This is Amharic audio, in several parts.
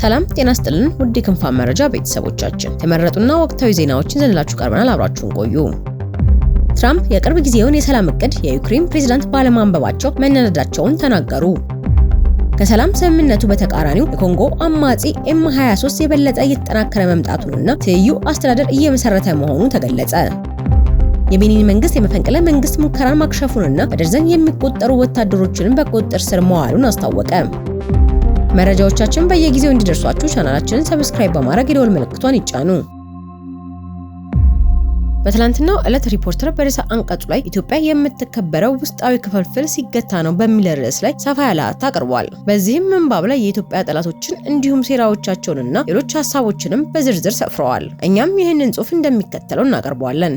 ሰላም ጤና ይስጥልን ውድ የክንፋን መረጃ ቤተሰቦቻችን ተመረጡና ወቅታዊ ዜናዎችን ዘንላችሁ ቀርበናል። አብራችሁን ቆዩ። ትራምፕ የቅርብ ጊዜውን የሰላም እቅድ የዩክሬን ፕሬዝዳንት ባለማንበባቸው መነዳዳቸውን ተናገሩ። ከሰላም ስምምነቱ በተቃራኒው የኮንጎ አማጺ M23 የበለጠ እየተጠናከረ መምጣቱንና ትይዩ አስተዳደር እየመሰረተ መሆኑ ተገለጸ። የቤኒን መንግስት የመፈንቅለ መንግስት ሙከራን ማክሸፉንና በደርዘን የሚቆጠሩ ወታደሮችን በቁጥጥር ስር መዋሉን አስታወቀ። መረጃዎቻችን በየጊዜው እንዲደርሷችሁ ቻናላችንን ሰብስክራይብ በማድረግ የደወል ምልክቷን ይጫኑ። በትላንትናው ዕለት ሪፖርተር በርዕሰ አንቀጹ ላይ ኢትዮጵያ የምትከበረው ውስጣዊ ክፍፍል ሲገታ ነው በሚል ርዕስ ላይ ሰፋ ያለ አቅርቧል። በዚህም ምንባብ ላይ የኢትዮጵያ ጠላቶችን እንዲሁም ሴራዎቻቸውንና ሌሎች ሀሳቦችንም በዝርዝር ሰፍረዋል። እኛም ይህንን ጽሑፍ እንደሚከተለው እናቀርበዋለን።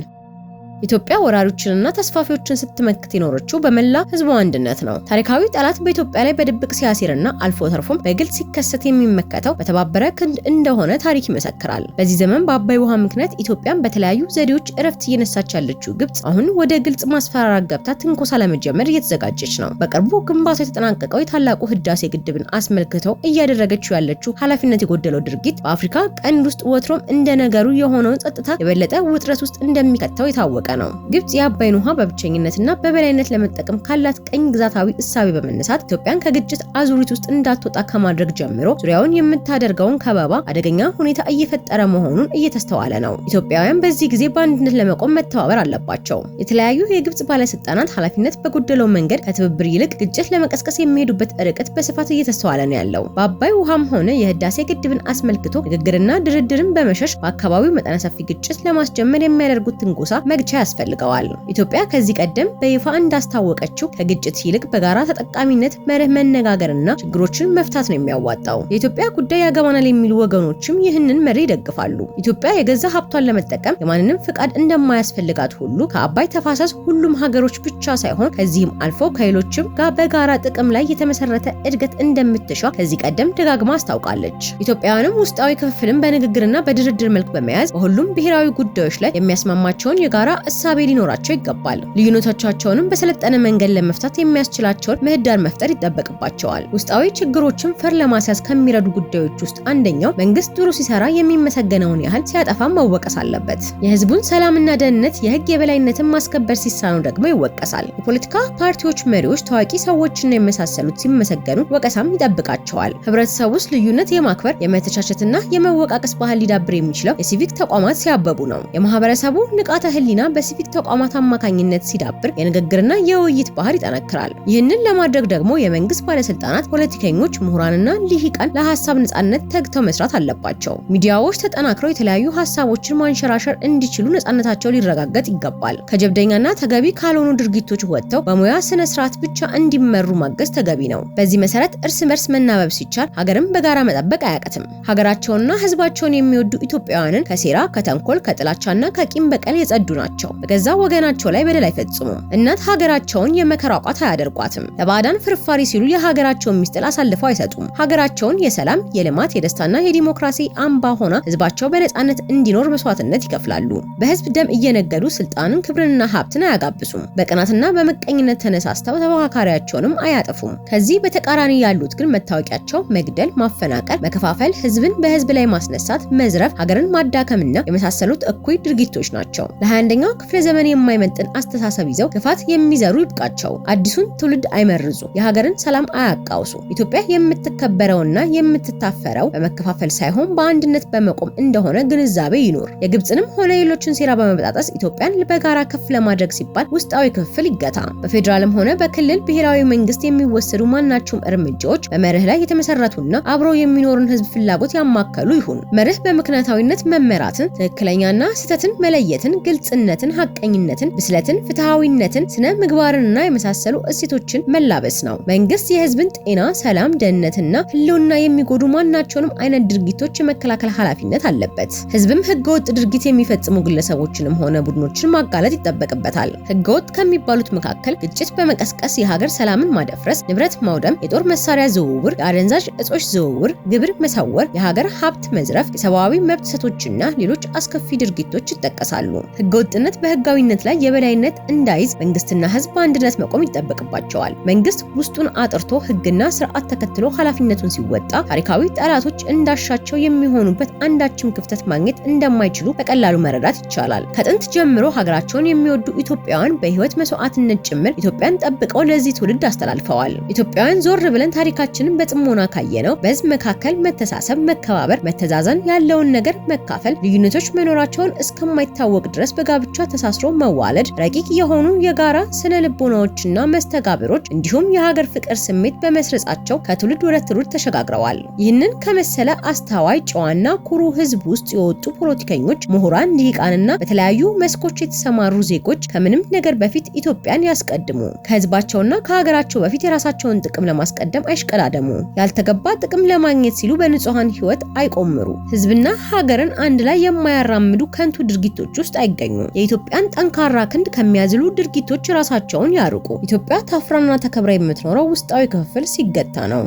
ኢትዮጵያ ወራሪዎችንና ተስፋፊዎችን ስትመክት የኖረችው በመላ ህዝቡ አንድነት ነው። ታሪካዊ ጠላት በኢትዮጵያ ላይ በድብቅ ሲያሲርና አልፎ ተርፎም በግልጽ ሲከሰት የሚመከተው በተባበረ ክንድ እንደሆነ ታሪክ ይመሰክራል። በዚህ ዘመን በአባይ ውሃ ምክንያት ኢትዮጵያን በተለያዩ ዘዴዎች እረፍት እየነሳች ያለችው ግብጽ አሁን ወደ ግልጽ ማስፈራራት ገብታ ትንኮሳ ለመጀመር እየተዘጋጀች ነው። በቅርቡ ግንባታው የተጠናቀቀው የታላቁ ህዳሴ ግድብን አስመልክተው እያደረገችው ያለችው ኃላፊነት የጎደለው ድርጊት በአፍሪካ ቀንድ ውስጥ ወትሮም እንደ ነገሩ የሆነውን ጸጥታ የበለጠ ውጥረት ውስጥ እንደሚከተው የታወቀ ነው። ግብጽ የአባይን ውሃ በብቸኝነትና በበላይነት ለመጠቀም ካላት ቀኝ ግዛታዊ እሳቤ በመነሳት ኢትዮጵያን ከግጭት አዙሪት ውስጥ እንዳትወጣ ከማድረግ ጀምሮ ዙሪያውን የምታደርገውን ከበባ አደገኛ ሁኔታ እየፈጠረ መሆኑን እየተስተዋለ ነው። ኢትዮጵያውያን በዚህ ጊዜ በአንድነት ለመቆም መተባበር አለባቸው። የተለያዩ የግብጽ ባለስልጣናት ኃላፊነት በጎደለው መንገድ ከትብብር ይልቅ ግጭት ለመቀስቀስ የሚሄዱበት ርቀት በስፋት እየተስተዋለ ነው ያለው። በአባይ ውሃም ሆነ የህዳሴ ግድብን አስመልክቶ ንግግርና ድርድርን በመሸሽ በአካባቢው መጠነ ሰፊ ግጭት ለማስጀመር የሚያደርጉት ትንኮሳ መግቻ ያስፈልገዋል። ኢትዮጵያ ከዚህ ቀደም በይፋ እንዳስታወቀችው ከግጭት ይልቅ በጋራ ተጠቃሚነት መርህ መነጋገርና ችግሮችን መፍታት ነው የሚያዋጣው። የኢትዮጵያ ጉዳይ ያገባናል የሚሉ ወገኖችም ይህንን መርህ ይደግፋሉ። ኢትዮጵያ የገዛ ሀብቷን ለመጠቀም የማንንም ፍቃድ እንደማያስፈልጋት ሁሉ ከአባይ ተፋሰስ ሁሉም ሀገሮች ብቻ ሳይሆን ከዚህም አልፎ ከሌሎችም ጋር በጋራ ጥቅም ላይ የተመሰረተ እድገት እንደምትሻ ከዚህ ቀደም ደጋግማ አስታውቃለች። ኢትዮጵያውያንም ውስጣዊ ክፍፍልን በንግግርና በድርድር መልክ በመያዝ በሁሉም ብሔራዊ ጉዳዮች ላይ የሚያስማማቸውን የጋራ እሳቤ ሊኖራቸው ይገባል። ልዩነቶቻቸውንም በሰለጠነ መንገድ ለመፍታት የሚያስችላቸውን ምህዳር መፍጠር ይጠበቅባቸዋል። ውስጣዊ ችግሮችን ፈር ለማስያዝ ከሚረዱ ጉዳዮች ውስጥ አንደኛው መንግስት ጥሩ ሲሰራ የሚመሰገነውን ያህል ሲያጠፋ መወቀስ አለበት። የህዝቡን ሰላምና ደህንነት የህግ የበላይነትን ማስከበር ሲሳነው ደግሞ ይወቀሳል። የፖለቲካ ፓርቲዎች መሪዎች፣ ታዋቂ ሰዎችና የመሳሰሉት ሲመሰገኑ ወቀሳም ይጠብቃቸዋል። ህብረተሰብ ውስጥ ልዩነት የማክበር የመተቻቸትና የመወቃቀስ ባህል ሊዳብር የሚችለው የሲቪክ ተቋማት ሲያበቡ ነው። የማህበረሰቡ ንቃተ ህሊና በሲቪክ ተቋማት አማካኝነት ሲዳብር የንግግርና የውይይት ባህል ይጠነክራል። ይህንን ለማድረግ ደግሞ የመንግስት ባለስልጣናት፣ ፖለቲከኞች፣ ምሁራንና ልሂቃን ለሐሳብ ነጻነት ተግተው መስራት አለባቸው። ሚዲያዎች ተጠናክረው የተለያዩ ሐሳቦችን ማንሸራሸር እንዲችሉ ነጻነታቸው ሊረጋገጥ ይገባል። ከጀብደኛና ተገቢ ካልሆኑ ድርጊቶች ወጥተው በሙያ ስነ ስርዓት ብቻ እንዲመሩ ማገዝ ተገቢ ነው። በዚህ መሰረት እርስ በርስ መናበብ ሲቻል ሀገርን በጋራ መጠበቅ አያቅትም። ሀገራቸውንና ህዝባቸውን የሚወዱ ኢትዮጵያውያንን ከሴራ፣ ከተንኮል፣ ከጥላቻና ከቂም በቀል የጸዱ ናቸው። በገዛ ወገናቸው ላይ በደል አይፈጽሙም። እናት ሀገራቸውን የመከራ ቋት አያደርጓትም። ለባዕዳን ፍርፋሪ ሲሉ የሀገራቸውን ሚስጥር አሳልፈው አይሰጡም። ሀገራቸውን የሰላም፣ የልማት፣ የደስታና የዲሞክራሲ አምባ ሆና ህዝባቸው በነጻነት እንዲኖር መስዋዕትነት ይከፍላሉ። በህዝብ ደም እየነገዱ ስልጣንን፣ ክብርንና ሀብትን አያጋብሱም። በቅናትና በመቀኝነት ተነሳስተው ተፎካካሪያቸውንም አያጠፉም። ከዚህ በተቃራኒ ያሉት ግን መታወቂያቸው መግደል፣ ማፈናቀል፣ መከፋፈል፣ ህዝብን በህዝብ ላይ ማስነሳት፣ መዝረፍ፣ ሀገርን ማዳከምና የመሳሰሉት እኩይ ድርጊቶች ናቸው። ለ21ኛው ክፍለ ዘመን የማይመጥን አስተሳሰብ ይዘው ክፋት የሚዘሩ ይብቃቸው። አዲሱን ትውልድ አይመርዙ። የሀገርን ሰላም አያቃውሱ። ኢትዮጵያ የምትከበረውና የምትታፈረው በመከፋፈል ሳይሆን በአንድነት በመቆም እንደሆነ ግንዛቤ ይኖር። የግብጽንም ሆነ ሌሎችን ሴራ በመበጣጠስ ኢትዮጵያን በጋራ ከፍ ለማድረግ ሲባል ውስጣዊ ክፍል ይገታ። በፌዴራልም ሆነ በክልል ብሔራዊ መንግስት የሚወሰዱ ማናቸውም እርምጃዎች በመርህ ላይ የተመሰረቱና አብረው የሚኖርን ህዝብ ፍላጎት ያማከሉ ይሁን። መርህ በምክንያታዊነት መመራትን፣ ትክክለኛና ስህተትን መለየትን፣ ግልጽነትን፣ ሐቀኝነትን፣ ብስለትን፣ ፍትሃዊነትን፣ ስነ ምግባርንና የመሳሰሉ እሴቶችን መላበስ ነው። መንግስት የህዝብን ጤና፣ ሰላም፣ ደህንነትና ህልውና የሚጎዱ ማናቸውንም አይነት ድርጊቶች የመከላከል ኃላፊነት አለበት። ህዝብም ህገወጥ ድርጊት የሚፈጽሙ ግለሰቦችንም ሆነ ቡድኖችን ማጋለጥ ይጠበቅበታል። ህገወጥ ከሚባሉት መካከል ግጭት በመቀስቀስ የሀገር ሰላምን ማደፍረስ፣ ንብረት ማውደም፣ የጦር መሳሪያ ዝውውር፣ የአደንዛዥ እጾች ዝውውር፣ ግብር መሰወር፣ የሀገር ሀብት መዝረፍ፣ የሰብአዊ መብት ጥሰቶችና ሌሎች አስከፊ ድርጊቶች ይጠቀሳሉ። ህገወጥነት በነጻነት በህጋዊነት ላይ የበላይነት እንዳይዝ መንግስትና ህዝብ በአንድነት መቆም ይጠበቅባቸዋል። መንግስት ውስጡን አጥርቶ ህግና ስርዓት ተከትሎ ኃላፊነቱን ሲወጣ ታሪካዊ ጠላቶች እንዳሻቸው የሚሆኑበት አንዳችም ክፍተት ማግኘት እንደማይችሉ በቀላሉ መረዳት ይቻላል። ከጥንት ጀምሮ ሀገራቸውን የሚወዱ ኢትዮጵያውያን በህይወት መስዋዕትነት ጭምር ኢትዮጵያን ጠብቀው ለዚህ ትውልድ አስተላልፈዋል። ኢትዮጵያውያን ዞር ብለን ታሪካችንን በጥሞና ካየነው በህዝብ መካከል መተሳሰብ፣ መከባበር፣ መተዛዘን ያለውን ነገር መካፈል፣ ልዩነቶች መኖራቸውን እስከማይታወቅ ድረስ በጋብቻ ተሳስሮ መዋለድ፣ ረቂቅ የሆኑ የጋራ ስነ ልቦናዎችና መስተጋብሮች እንዲሁም የሀገር ፍቅር ስሜት በመስረጻቸው ከትውልድ ወደ ትውልድ ተሸጋግረዋል። ይህንን ከመሰለ አስተዋይ ጨዋና ኩሩ ህዝብ ውስጥ የወጡ ፖለቲከኞች፣ ምሁራን፣ ልሂቃንና በተለያዩ መስኮች የተሰማሩ ዜጎች ከምንም ነገር በፊት ኢትዮጵያን ያስቀድሙ። ከህዝባቸውና ከሀገራቸው በፊት የራሳቸውን ጥቅም ለማስቀደም አይሽቀዳደሙ። ያልተገባ ጥቅም ለማግኘት ሲሉ በንጹሃን ህይወት አይቆምሩ። ህዝብና ሀገርን አንድ ላይ የማያራምዱ ከንቱ ድርጊቶች ውስጥ አይገኙ። የኢትዮጵያን ጠንካራ ክንድ ከሚያዝሉ ድርጊቶች ራሳቸውን ያርቁ። ኢትዮጵያ ታፍራና ተከብራ የምትኖረው ውስጣዊ ክፍፍል ሲገታ ነው።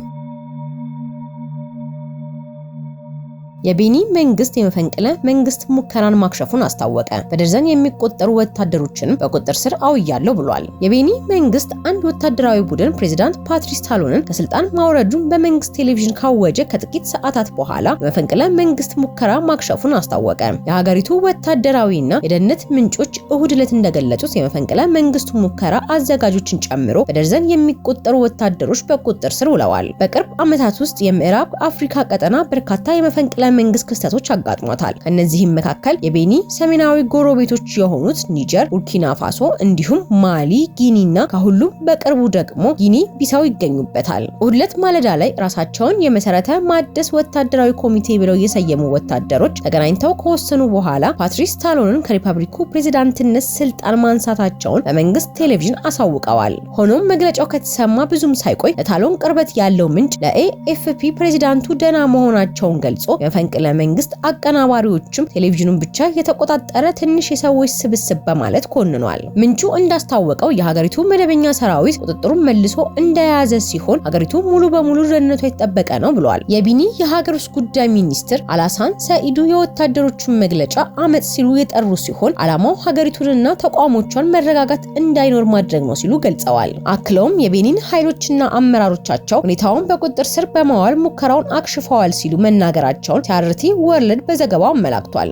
የቤኒ መንግስት የመፈንቅለ መንግስት ሙከራን ማክሸፉን አስታወቀ። በደርዘን የሚቆጠሩ ወታደሮችንም በቁጥጥር ስር አውያለሁ ብሏል። የቤኒ መንግስት አንድ ወታደራዊ ቡድን ፕሬዝዳንት ፓትሪስ ታሎንን ከስልጣን ማውረዱን በመንግስት ቴሌቪዥን ካወጀ ከጥቂት ሰዓታት በኋላ የመፈንቅለ መንግስት ሙከራ ማክሸፉን አስታወቀ። የሀገሪቱ ወታደራዊና የደህንነት ምንጮች እሁድ ዕለት እንደገለጹት የመፈንቅለ መንግስቱ ሙከራ አዘጋጆችን ጨምሮ በደርዘን የሚቆጠሩ ወታደሮች በቁጥጥር ስር ውለዋል። በቅርብ ዓመታት ውስጥ የምዕራብ አፍሪካ ቀጠና በርካታ የመፈንቅለ መንግስት ክስተቶች አጋጥሟታል። ከነዚህም መካከል የቤኒ ሰሜናዊ ጎረቤቶች የሆኑት ኒጀር፣ ቡርኪና ፋሶ እንዲሁም ማሊ፣ ጊኒና ከሁሉም በቅርቡ ደግሞ ጊኒ ቢሳው ይገኙበታል። እሁድ ዕለት ማለዳ ላይ ራሳቸውን የመሰረተ ማደስ ወታደራዊ ኮሚቴ ብለው የሰየሙ ወታደሮች ተገናኝተው ከወሰኑ በኋላ ፓትሪስ ታሎንን ከሪፐብሊኩ ፕሬዝዳንትነት ስልጣን ማንሳታቸውን በመንግስት ቴሌቪዥን አሳውቀዋል። ሆኖም መግለጫው ከተሰማ ብዙም ሳይቆይ ለታሎን ቅርበት ያለው ምንጭ ለኤኤፍፒ ፕሬዝዳንቱ ደና መሆናቸውን ገልጾ የመፈንቅለ መንግስት አቀናባሪዎችም ቴሌቪዥኑን ብቻ የተቆጣጠረ ትንሽ የሰዎች ስብስብ በማለት ኮንኗል። ምንጩ እንዳስታወቀው የሀገሪቱ መደበኛ ሰራዊት ቁጥጥሩን መልሶ እንደያዘ ሲሆን ሀገሪቱ ሙሉ በሙሉ ደህንነቷ የተጠበቀ ነው ብሏል። የቤኒ የሀገር ውስጥ ጉዳይ ሚኒስትር አላሳን ሰኢዱ የወታደሮቹን መግለጫ አመጽ ሲሉ የጠሩ ሲሆን ዓላማው ሀገሪቱንና ተቋሞቿን መረጋጋት እንዳይኖር ማድረግ ነው ሲሉ ገልጸዋል። አክለውም የቤኒን ኃይሎችና አመራሮቻቸው ሁኔታውን በቁጥጥር ስር በማዋል ሙከራውን አክሽፈዋል ሲሉ መናገራቸውን ቻሪቲ ወርልድ በዘገባው አመላክቷል።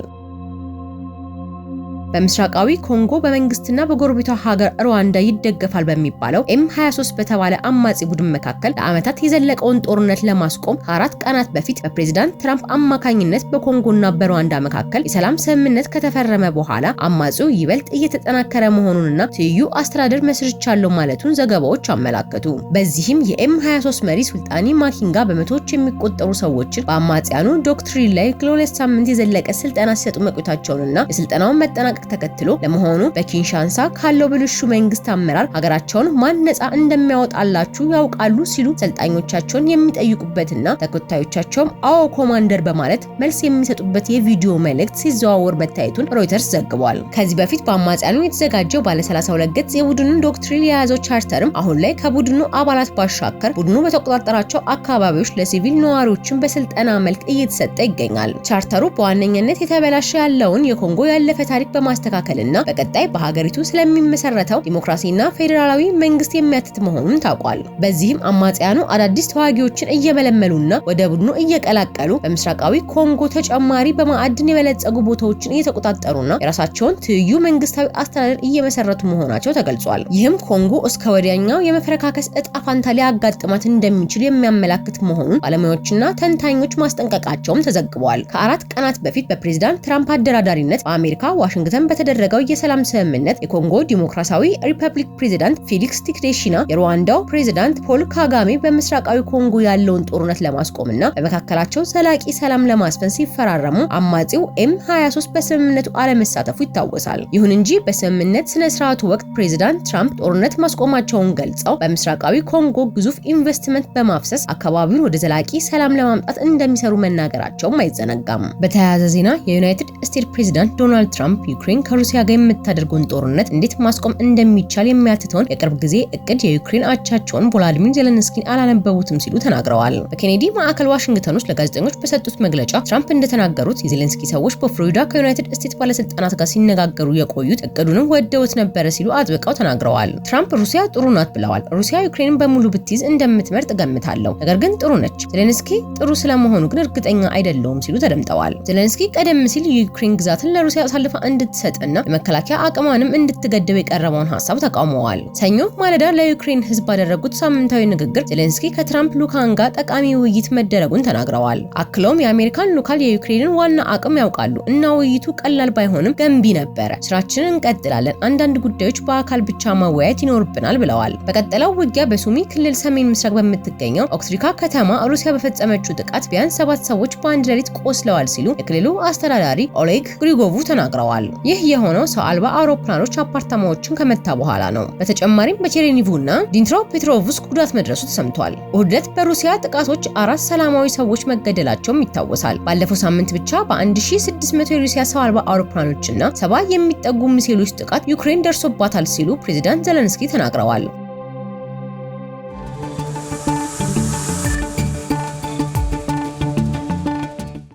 በምስራቃዊ ኮንጎ በመንግስትና በጎረቤቷ ሀገር ሩዋንዳ ይደገፋል በሚባለው M23 በተባለ አማጺ ቡድን መካከል ለዓመታት የዘለቀውን ጦርነት ለማስቆም ከ4 ቀናት በፊት በፕሬዝዳንት ትራምፕ አማካኝነት በኮንጎና በሩዋንዳ መካከል የሰላም ስምምነት ከተፈረመ በኋላ አማጺው ይበልጥ እየተጠናከረ መሆኑንና ትይዩ አስተዳደር መስርቻለሁ ማለቱን ዘገባዎች አመላከቱ። በዚህም የM23 መሪ ሱልጣኒ ማኪንጋ በመቶዎች የሚቆጠሩ ሰዎችን በአማጺያኑ ዶክትሪን ላይ ለ2 ሳምንት የዘለቀ ስልጠና ሲሰጡ መቆየታቸውንና የስልጠናውን መጠናቀቅ ተከትሎ ለመሆኑ በኪንሻንሳ ካለው ብልሹ መንግስት አመራር ሀገራቸውን ማን ነፃ እንደሚያወጣላችሁ ያውቃሉ ሲሉ ሰልጣኞቻቸውን የሚጠይቁበትና ተከታዮቻቸውም አዎ ኮማንደር በማለት መልስ የሚሰጡበት የቪዲዮ መልእክት ሲዘዋወር መታየቱን ሮይተርስ ዘግቧል። ከዚህ በፊት በአማጺያኑ የተዘጋጀው ባለ 32 ገጽ የቡድኑን ዶክትሪን የያዘው ቻርተርም አሁን ላይ ከቡድኑ አባላት ባሻገር ቡድኑ በተቆጣጠራቸው አካባቢዎች ለሲቪል ነዋሪዎችን በስልጠና መልክ እየተሰጠ ይገኛል። ቻርተሩ በዋነኝነት የተበላሸ ያለውን የኮንጎ ያለፈ ታሪክ ማስተካከልና በቀጣይ በሀገሪቱ ስለሚመሰረተው ዲሞክራሲና ፌዴራላዊ መንግስት የሚያትት መሆኑን ታውቋል። በዚህም አማጺያኑ አዳዲስ ተዋጊዎችን እየመለመሉና ወደ ቡድኑ እየቀላቀሉ በምስራቃዊ ኮንጎ ተጨማሪ በማዕድን የበለጸጉ ቦታዎችን እየተቆጣጠሩና የራሳቸውን ትይዩ መንግስታዊ አስተዳደር እየመሰረቱ መሆናቸው ተገልጿል። ይህም ኮንጎ እስከ ወዲያኛው የመፈረካከስ እጣ ፋንታ ሊያጋጥማት እንደሚችል የሚያመላክት መሆኑን ባለሙያዎችና ተንታኞች ማስጠንቀቃቸውም ተዘግቧል። ከ4 ቀናት በፊት በፕሬዝዳንት ትራምፕ አደራዳሪነት በአሜሪካ ዋሽንግተን በተደረገው የሰላም ስምምነት የኮንጎ ዲሞክራሲያዊ ሪፐብሊክ ፕሬዝዳንት ፌሊክስ ቲክዴሺና የሩዋንዳው ፕሬዝዳንት ፖል ካጋሜ በምስራቃዊ ኮንጎ ያለውን ጦርነት ለማስቆምና በመካከላቸው ዘላቂ ሰላም ለማስፈን ሲፈራረሙ አማጺው M23 በስምምነቱ አለመሳተፉ ይታወሳል። ይሁን እንጂ በስምምነት ስነ ስርዓቱ ወቅት ፕሬዝዳንት ትራምፕ ጦርነት ማስቆማቸውን ገልጸው በምስራቃዊ ኮንጎ ግዙፍ ኢንቨስትመንት በማፍሰስ አካባቢውን ወደ ዘላቂ ሰላም ለማምጣት እንደሚሰሩ መናገራቸውም አይዘነጋም። በተያያዘ ዜና የዩናይትድ ስቴትስ ፕሬዝዳንት ዶናልድ ትራምፕ ዩክሬን ዩክሬን ከሩሲያ ጋር የምታደርገውን ጦርነት እንዴት ማስቆም እንደሚቻል የሚያትተውን የቅርብ ጊዜ እቅድ የዩክሬን አቻቸውን ቮሎዲሚር ዜሌንስኪን አላነበቡትም ሲሉ ተናግረዋል። በኬኔዲ ማዕከል ዋሽንግተን ውስጥ ለጋዜጠኞች በሰጡት መግለጫ ትራምፕ እንደተናገሩት የዜሌንስኪ ሰዎች በፍሎሪዳ ከዩናይትድ ስቴትስ ባለስልጣናት ጋር ሲነጋገሩ የቆዩት እቅዱንም ወደውት ነበረ ሲሉ አጥብቀው ተናግረዋል። ትራምፕ ሩሲያ ጥሩ ናት ብለዋል። ሩሲያ ዩክሬንን በሙሉ ብትይዝ እንደምትመርጥ ገምታለሁ፣ ነገር ግን ጥሩ ነች። ዜሌንስኪ ጥሩ ስለመሆኑ ግን እርግጠኛ አይደለሁም ሲሉ ተደምጠዋል። ዜሌንስኪ ቀደም ሲል የዩክሬን ግዛትን ለሩሲያ አሳልፋ እንድትሰጥና የመከላከያ አቅሟንም እንድትገድብ የቀረበውን ሀሳብ ተቃውመዋል። ሰኞ ማለዳ ለዩክሬን ሕዝብ ባደረጉት ሳምንታዊ ንግግር ዜሌንስኪ ከትራምፕ ልዑካን ጋር ጠቃሚ ውይይት መደረጉን ተናግረዋል። አክለውም የአሜሪካን ልዑካን የዩክሬንን ዋና አቅም ያውቃሉ እና ውይይቱ ቀላል ባይሆንም ገንቢ ነበረ። ስራችንን እንቀጥላለን። አንዳንድ ጉዳዮች በአካል ብቻ መወያየት ይኖርብናል ብለዋል። በቀጠለው ውጊያ በሱሚ ክልል ሰሜን ምስራቅ በምትገኘው ኦክስትሪካ ከተማ ሩሲያ በፈጸመችው ጥቃት ቢያንስ 7 ሰዎች በአንድ ሌሊት ቆስለዋል ሲሉ የክልሉ አስተዳዳሪ ኦሌግ ግሪጎቭ ተናግረዋል። ይህ የሆነው ሰው አልባ አውሮፕላኖች አፓርታማዎችን ከመታ በኋላ ነው። በተጨማሪም በቼሬኒቭና ዲኒፕሮፔትሮቭስክ ጉዳት መድረሱ ተሰምቷል። እሁድ ዕለት በሩሲያ ጥቃቶች 4 ሰላማዊ ሰዎች መገደላቸውም ይታወሳል። ባለፈው ሳምንት ብቻ በ1600 የሩሲያ ሰው አልባ አውሮፕላኖችና 70 የሚጠጉ ሚሳኤሎች ጥቃት ዩክሬን ደርሶባታል ሲሉ ፕሬዝዳንት ዜሌንስኪ ተናግረዋል።